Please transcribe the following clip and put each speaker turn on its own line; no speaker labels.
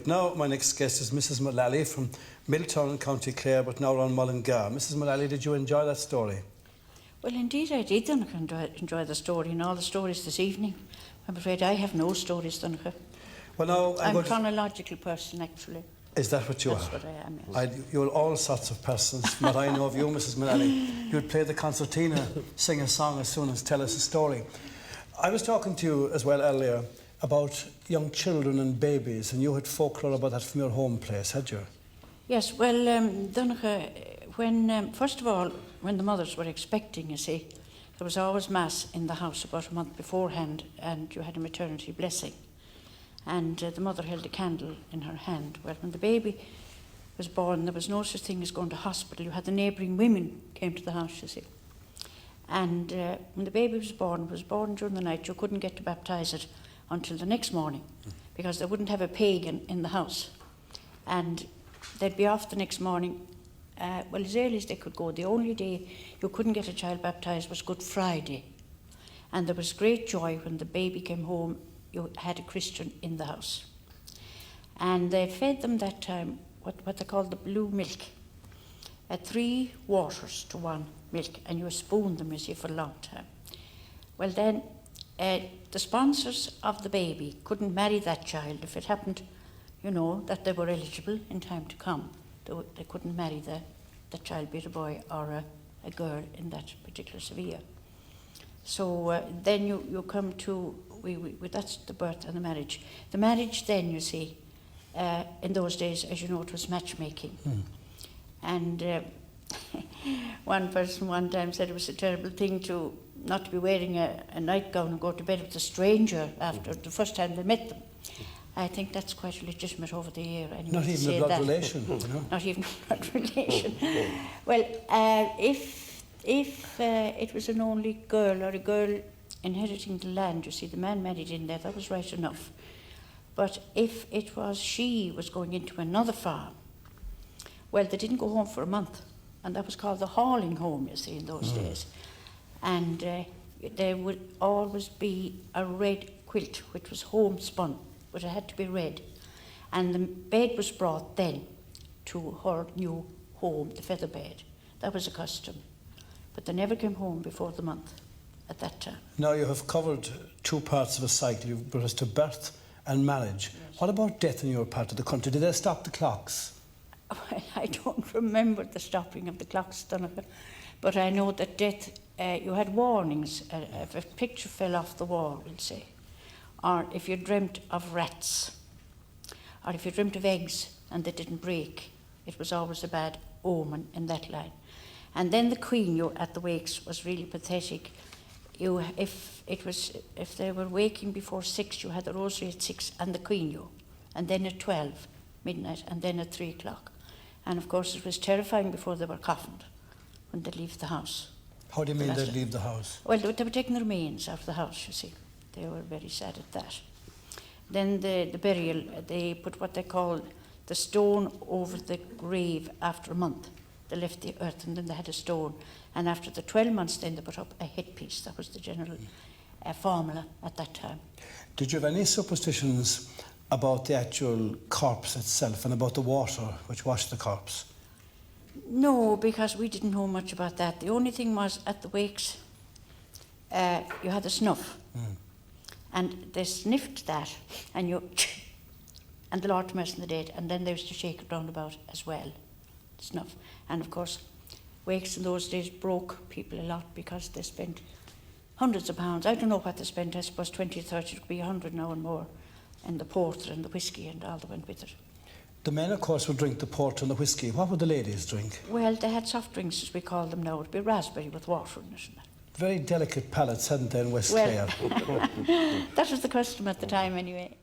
Now my next guest is Mrs. Mullally from Milltown in County Clare, but now around Mullingar. Mrs. Mullally, did you enjoy that story?
Well, indeed I did, Donnacha, enjoy the story and all the stories this evening. I'm afraid I have no stories, Donnacha.
Well, now
I'm a chronological person, actually.
Is that what you are?
That's what I am, yes.
You're all sorts of persons. From what I know of you, Mrs. Mullally, you'd play the concertina, sing a song as soon as tell us a story. I was talking to you as well earlier about young children and babies, and you had folklore about that from your home place, had you?
Yes, well, Donnacha, when, first of all, when the mothers were expecting, you see, there was always Mass in the house about a month beforehand, and you had a maternity blessing. And the mother held a candle in her hand. Well, when the baby was born, there was no such thing as going to hospital. You had the neighbouring women came to the house, you see. And when the baby was born during the night, you couldn't get to baptise it until the next morning, because they wouldn't have a pagan in the house. And they'd be off the next morning, well, as early as they could go. The only day you couldn't get a child baptised was Good Friday. And there was great joy when the baby came home, you had a Christian in the house. And they fed them that time what they called the blue milk, 3 waters to 1 milk, and you spooned them, you see, for a long time. Well then, the sponsors of the baby couldn't marry that child if it happened, you know, that they were eligible in time to come. They couldn't marry the child, be it a boy or a girl in that particular severe. So then you come to, that's the birth and the marriage. The marriage then, you see, in those days, as you know, it was matchmaking. And one person one time said it was a terrible thing to not to be wearing a nightgown and go to bed with a stranger after the first time they met them. I think that's quite legitimate over the year. Anyway,
not even a blood relation, you know?
Not even a blood relation. Well, if it was an only girl or a girl inheriting the land, you see, the man married in there, that was right enough. But if it was she was going into another farm, well, they didn't go home for a month, and that was called the hauling home, you see, in those days. And there would always be a red quilt, which was homespun, but it had to be red. And the bed was brought then to her new home, the feather bed. That was a custom. But they never came home before the month at that time. Now
you have covered 2 parts of a cycle. You've brought us to birth and marriage. Yes. What about death in your part of the country? Did they stop the clocks?
Well, I don't remember the stopping of the clocks, Donnacha, but I know that death, you had warnings. If a picture fell off the wall, we'll say, or if you dreamt of rats, or if you dreamt of eggs and they didn't break, it was always a bad omen in that line. And then the queen, at the wakes, was really pathetic. If they were waking before 6, you had the rosary at 6 and the queen, and then at 12 midnight, and then at 3 o'clock. And of course it was terrifying before they were coffined, when they'd leave the house.
How do you mean they'd leave the house?
Well, they were taking the remains out of the house, you see. They were very sad at that. Then the burial, they put what they call the stone over the grave after a month. They left the earth and then they had a stone. And after the 12 months then they put up a headpiece. That was the general formula at that time.
Did you have any superstitions about the actual corpse itself and about the water which washed the corpse?
No, because we didn't know much about that. The only thing was at the wakes, you had the snuff. And they sniffed that, and the Lord to mercy the dead, and then they used to shake it round about as well, snuff. And of course, wakes in those days broke people a lot because they spent hundreds of pounds. I don't know what they spent, I suppose 20 or 30, it could be 100 now and more, and the porter and the whiskey and all that went with it.
The men, of course, would drink the porter and the whiskey. What would the ladies drink?
Well, they had soft drinks, as we call them now. It would be raspberry with water in it.
Very delicate palates, hadn't they, in West Clare?
That was the custom at the time, anyway.